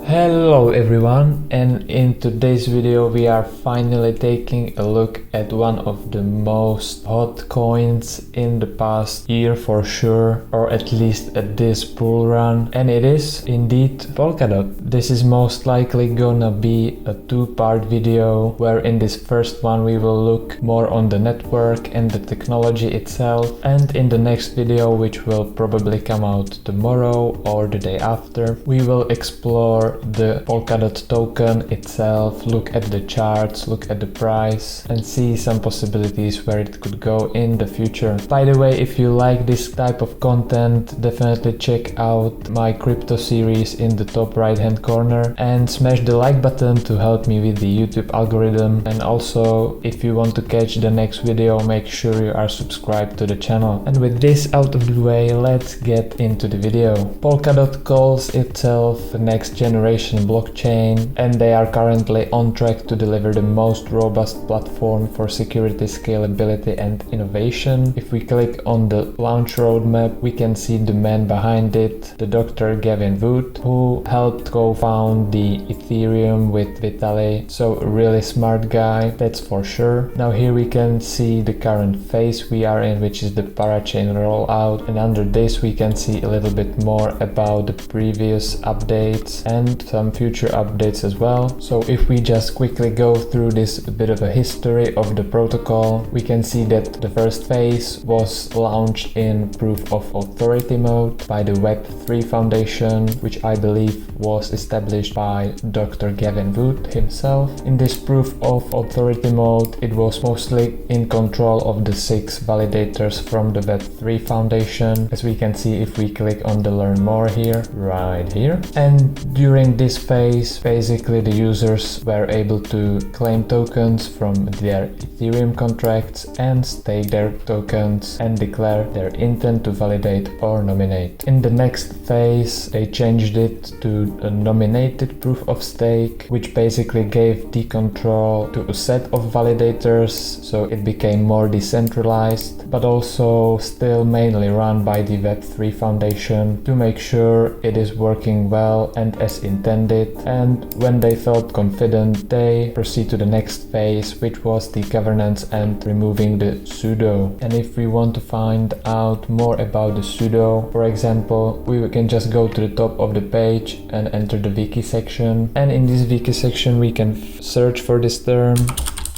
Hello everyone, and in today's video we are finally taking a look at one of the most hot coins in the past year for sure, or at least at this bull run, and it is indeed Polkadot. This is most likely gonna be a two-part video where in this first one we will look more on the network and the technology itself, and in the next video, which will probably come out tomorrow or the day after, we will explore the Polkadot token itself, look at the charts, look at the price, and see some possibilities where it could go in the future. By the way, if you like this type of content, definitely check out my crypto series in the top right hand corner and smash the like button to help me with the YouTube algorithm. And also, if you want to catch the next video, make sure you are subscribed to the channel. And with this out of the way, let's get into the video. Polkadot calls itself the next generation blockchain, and they are currently on track to deliver the most robust platform for security, scalability and innovation. If we click on the launch roadmap, we can see the man behind it, the Dr. Gavin Wood, who helped co-found the Ethereum with Vitalik. So a really smart guy, that's for sure. Now here we can see the current phase we are in, which is the parachain rollout, and under this we can see a little bit more about the previous updates and some future updates as well. So if we just quickly go through this bit of a history of the protocol, we can see that the first phase was launched in proof of authority mode by the Web3 Foundation, which I believe was established by Dr. Gavin Wood himself. In this proof of authority mode, it was mostly in control of the 6 validators from the Web3 Foundation, as we can see if we click on the learn more here, right here. And during this phase, basically the users were able to claim tokens from their Ethereum contracts and stake their tokens and declare their intent to validate or nominate. In the next phase, they changed it to a nominated proof of stake, which basically gave the control to a set of validators, so it became more decentralized, but also still mainly run by the Web3 Foundation to make sure it is working well and as intended. And when they felt confident, they proceed to the next phase, which was the governance and removing the pseudo. And if we want to find out more about the pseudo, for example, we can just go to the top of the page and enter the wiki section, and in this wiki section we can search for this term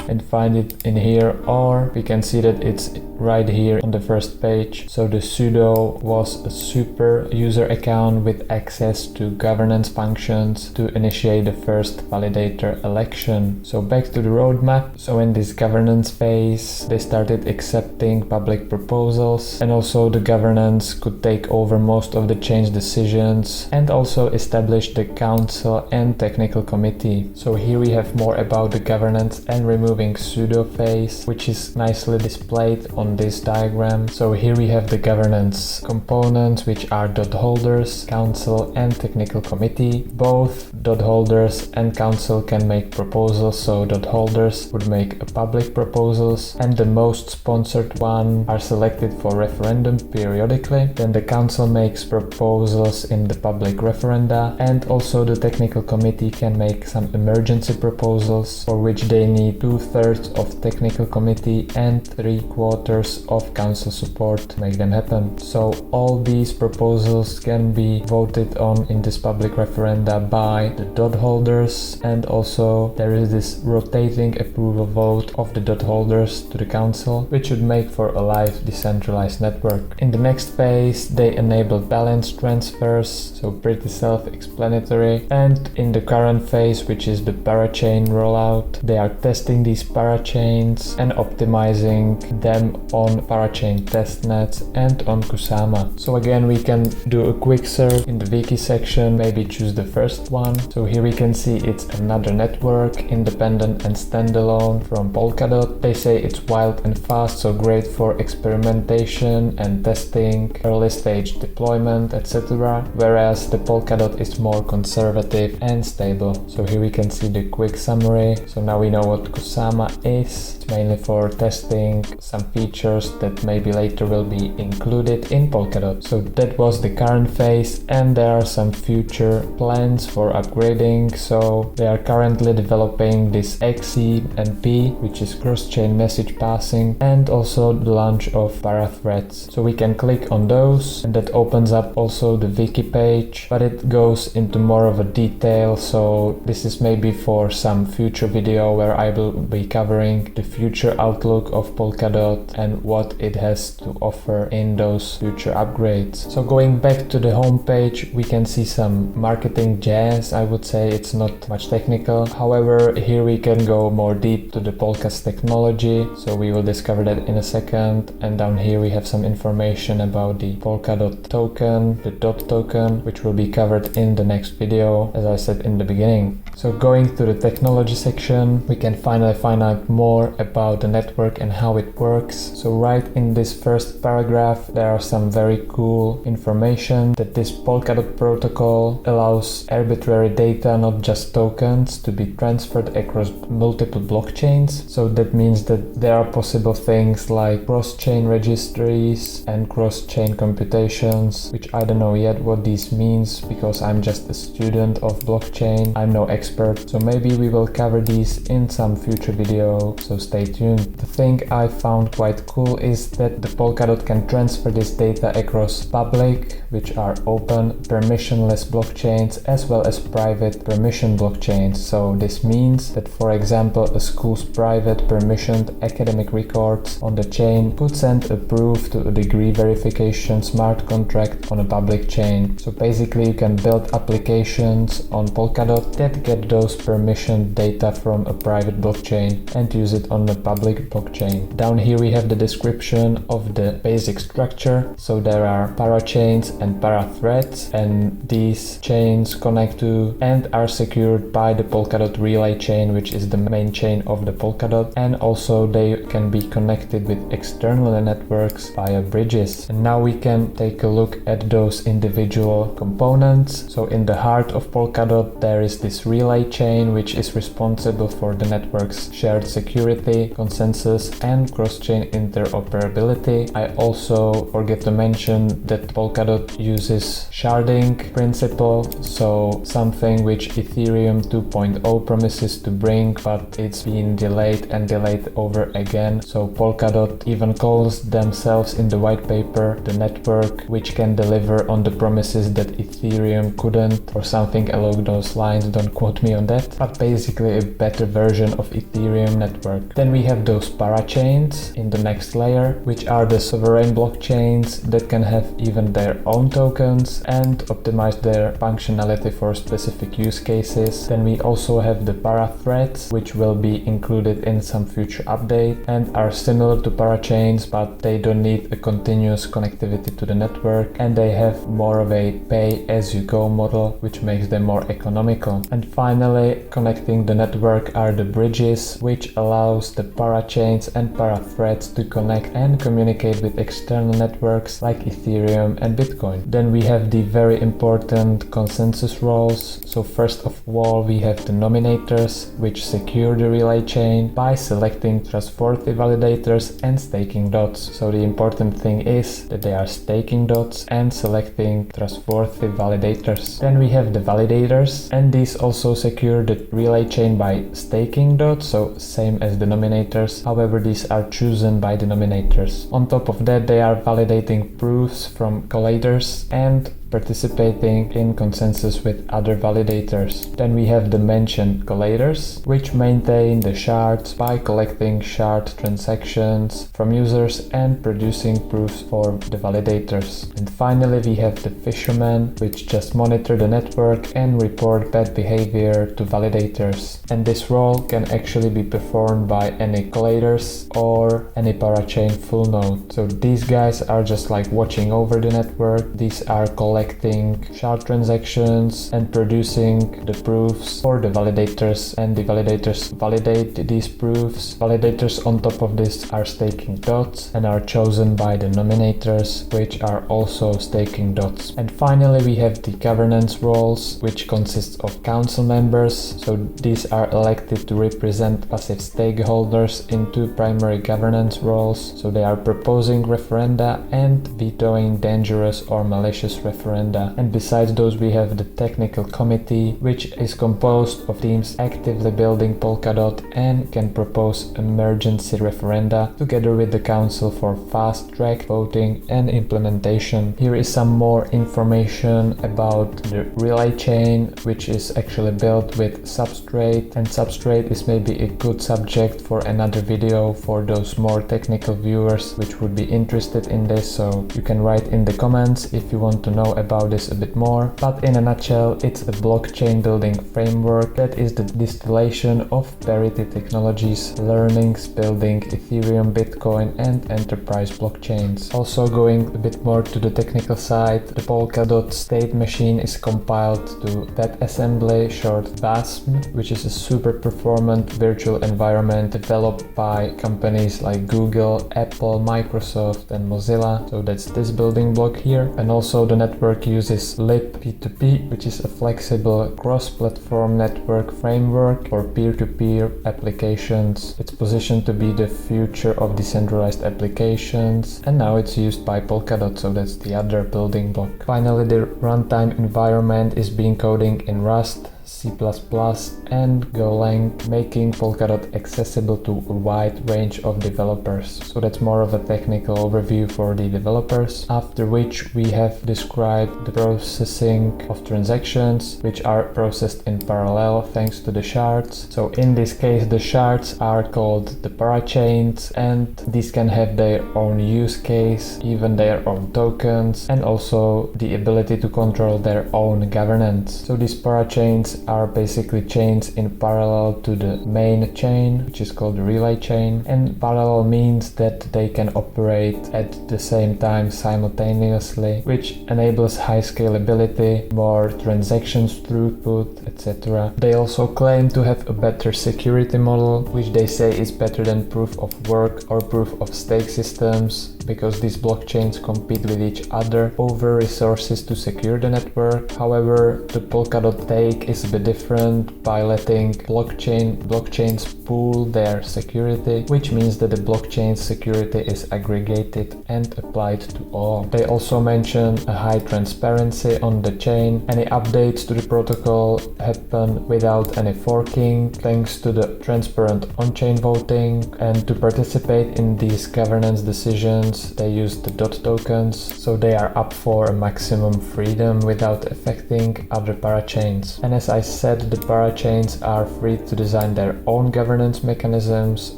and find it in here, or we can see that it's right here on the first page. So the pseudo was a super user account with access to governance functions to initiate the first validator election. So back to the roadmap. So in this governance phase, they started accepting public proposals, and also the governance could take over most of the change decisions and also establish the council and technical committee. So here we have more about the governance and removing pseudo phase, which is nicely displayed on this diagram. So here we have the governance components, which are dot holders, council and technical committee. Both dot holders and council can make proposals, so dot holders would make public proposals, and the most sponsored one are selected for referendum periodically. Then the council makes proposals in the public referenda, and also the technical committee can make some emergency proposals for which they need 2/3 of technical committee and 3/4 of council support to make them happen. So all these proposals can be voted on in this public referenda by the dot holders, and also there is this rotating approval vote of the dot holders to the council, which should make for a live decentralized network. In the next phase, they enabled balance transfers, so pretty self-explanatory. And in the current phase, which is the parachain rollout, they are testing these parachains and optimizing them on parachain testnets and on Kusama. So again, we can do a quick search in the wiki section, maybe choose the first one. So here we can see it's another network, independent and standalone from Polkadot. They say it's wild and fast, so great for experimentation and testing, early stage deployment, etc. Whereas the Polkadot is more conservative and stable. So here we can see the quick summary. So now we know what Kusama Osama is. It's mainly for testing some features that maybe later will be included in Polkadot. So that was the current phase, and there are some future plans for upgrading. So they are currently developing this XCMP, which is cross-chain message passing, and also the launch of parathreads. So we can click on those, and that opens up also the wiki page, but it goes into more of a detail. So this is maybe for some future video where I will be covering the future outlook of Polkadot and what it has to offer in those future upgrades. So going back to the home page, we can see some marketing jazz. I would say it's not much technical. However, here we can go more deep to the Polka's technology. So we will discover that in a second. And down here we have some information about the Polkadot token, the DOT token, which will be covered in the next video, as I said in the beginning. So going to the technology section, we can finally find out more about the network and how it works. So right in this first paragraph, there are some very cool information that this Polkadot protocol allows arbitrary data, not just tokens, to be transferred across multiple blockchains. So that means that there are possible things like cross-chain registries and cross-chain computations, which I don't know yet what these means because I'm just a student of blockchain. I'm no expert, so maybe we will cover these in some future video, so stay tuned. The thing I found quite cool is that the Polkadot can transfer this data across public, which are open, permissionless blockchains, as well as private permission blockchains. So this means that, for example, a school's private permissioned academic records on the chain could send a proof to a degree verification smart contract on a public chain. So basically you can build applications on Polkadot that get those permissioned data from a private blockchain and use it on a public blockchain. Down here we have the description of the basic structure. So there are parachains and parathreads, and these chains connect to and are secured by the Polkadot relay chain, which is the main chain of the Polkadot, and also they can be connected with external networks via bridges. And now we can take a look at those individual components. So in the heart of Polkadot there is this relay chain, which is responsible for the network's shared security, consensus, and cross-chain interoperability. I also forget to mention that Polkadot uses sharding principle, so something which Ethereum 2.0 promises to bring, but it's been delayed and delayed over again. So Polkadot even calls themselves in the white paper the network which can deliver on the promises that Ethereum couldn't, or something along those lines. Don't quote me on that, but basically a better version of Ethereum network. Then we have those parachains in the next layer, which are the sovereign blockchains that can have even their own tokens and optimize their functionality for specific use cases. Then we also have the parathreads, which will be included in some future update and are similar to parachains, but they don't need a continuous connectivity to the network, and they have more of a pay-as-you-go model, which makes them more economical. And finally, connecting the network are the bridges, which allows the parachains and parathreads to connect and communicate with external networks like Ethereum and Bitcoin. Then we have the very important consensus roles. So first of all, we have the nominators, which secure the relay chain by selecting trustworthy validators and staking dots. So the important thing is that they are staking dots and selecting trustworthy validators. Then we have the validators, and these also secure the relay chain by staking dots, so same as the nominators. However, these are chosen by the nominators. On top of that, they are validating proofs from collators and participating in consensus with other validators. Then we have the mentioned collators, which maintain the shards by collecting shard transactions from users and producing proofs for the validators. And finally, we have the fishermen, which just monitor the network and report bad behavior to validators. And this role can actually be performed by any collators or any parachain full node. So these guys are just like watching over the network. These are collators collecting shard transactions and producing the proofs for the validators, and the validators validate these proofs. Validators on top of this are staking dots and are chosen by the nominators, which are also staking dots. And finally we have the governance roles, which consists of council members. So these are elected to represent passive stakeholders in two primary governance roles. So they are proposing referenda and vetoing dangerous or malicious referenda. And besides those we have the technical committee, which is composed of teams actively building Polkadot and can propose emergency referenda together with the council for fast-track voting and implementation. Here is some more information about the relay chain, which is actually built with Substrate, and Substrate is maybe a good subject for another video for those more technical viewers which would be interested in this, so you can write in the comments if you want to know about this a bit more. But in a nutshell, it's a blockchain building framework that is the distillation of parity technologies, learnings building Ethereum, Bitcoin and enterprise blockchains. Also going a bit more to the technical side, the Polkadot state machine is compiled to WebAssembly, short WASM, which is a super performant virtual environment developed by companies like Google, Apple, Microsoft and Mozilla. So that's this building block here. And also the network uses libp2p, which is a flexible cross-platform network framework for peer-to-peer applications. It's positioned to be the future of decentralized applications, and now it's used by Polkadot, so that's the other building block. Finally, the runtime environment is being coding in Rust, C++ and Golang, making Polkadot accessible to a wide range of developers. So that's more of a technical overview for the developers, after which we have described the processing of transactions, which are processed in parallel thanks to the shards. So in this case the shards are called the parachains, and these can have their own use case, even their own tokens, and also the ability to control their own governance. So these parachains are basically chains in parallel to the main chain, which is called the relay chain, and parallel means that they can operate at the same time simultaneously, which enables high scalability, more transactions throughput, etc. They also claim to have a better security model, which they say is better than proof of work or proof of stake systems, because these blockchains compete with each other over resources to secure the network. However, the Polkadot take is a bit different by letting blockchains pool their security, which means that the blockchain's security is aggregated and applied to all. They also mention a high transparency on the chain. Any updates to the protocol happen without any forking, thanks to the transparent on-chain voting, and to participate in these governance decisions they use the DOT tokens, so they are up for a maximum freedom without affecting other parachains. And as I said, the parachains are free to design their own governance mechanisms,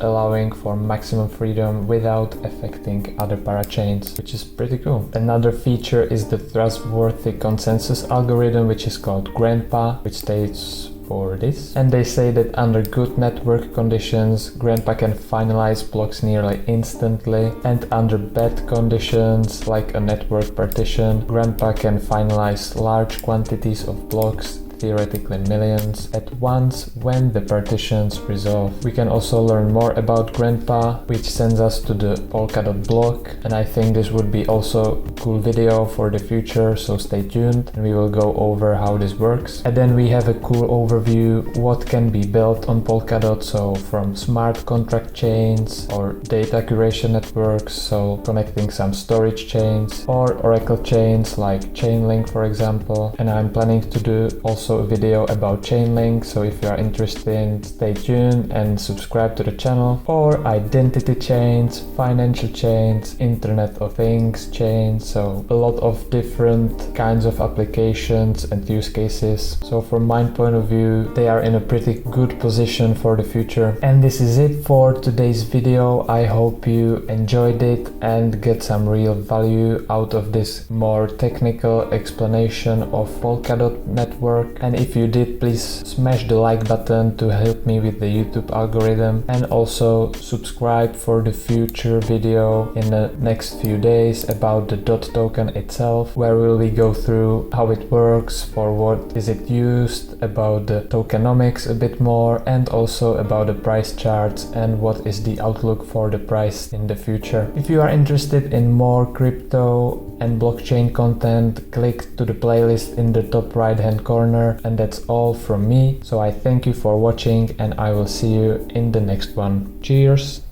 allowing for maximum freedom without affecting other parachains, which is pretty cool. Another feature is the trustworthy consensus algorithm, which is called Grandpa, which states for this. And they say that under good network conditions, Grandpa can finalize blocks nearly instantly, and under bad conditions, like a network partition, Grandpa can finalize large quantities of blocks, theoretically millions, at once when the partitions resolve. We can also learn more about Grandpa, which sends us to the Polkadot block, and I think this would be also a cool video for the future, so stay tuned and we will go over how this works. And then we have a cool overview what can be built on Polkadot, so from smart contract chains or data curation networks, so connecting some storage chains, or Oracle chains like Chainlink for example. And I'm planning to do also a video about Chainlink, so if you are interested, stay tuned and subscribe to the channel. Or identity chains, financial chains, Internet of Things chains, so a lot of different kinds of applications and use cases. So from my point of view, they are in a pretty good position for the future. And this is it for today's video. I hope you enjoyed it and get some real value out of this more technical explanation of Polkadot network. And if you did, please smash the like button to help me with the YouTube algorithm, and also subscribe for the future video in the next few days about the DOT token itself, where we will go through how it works, for what is it used, about the tokenomics a bit more, and also about the price charts and what is the outlook for the price in the future. If you are interested in more crypto and blockchain content, click to the playlist in the top right hand corner, and that's all from me. So I thank you for watching, and I will see you in the next one. Cheers!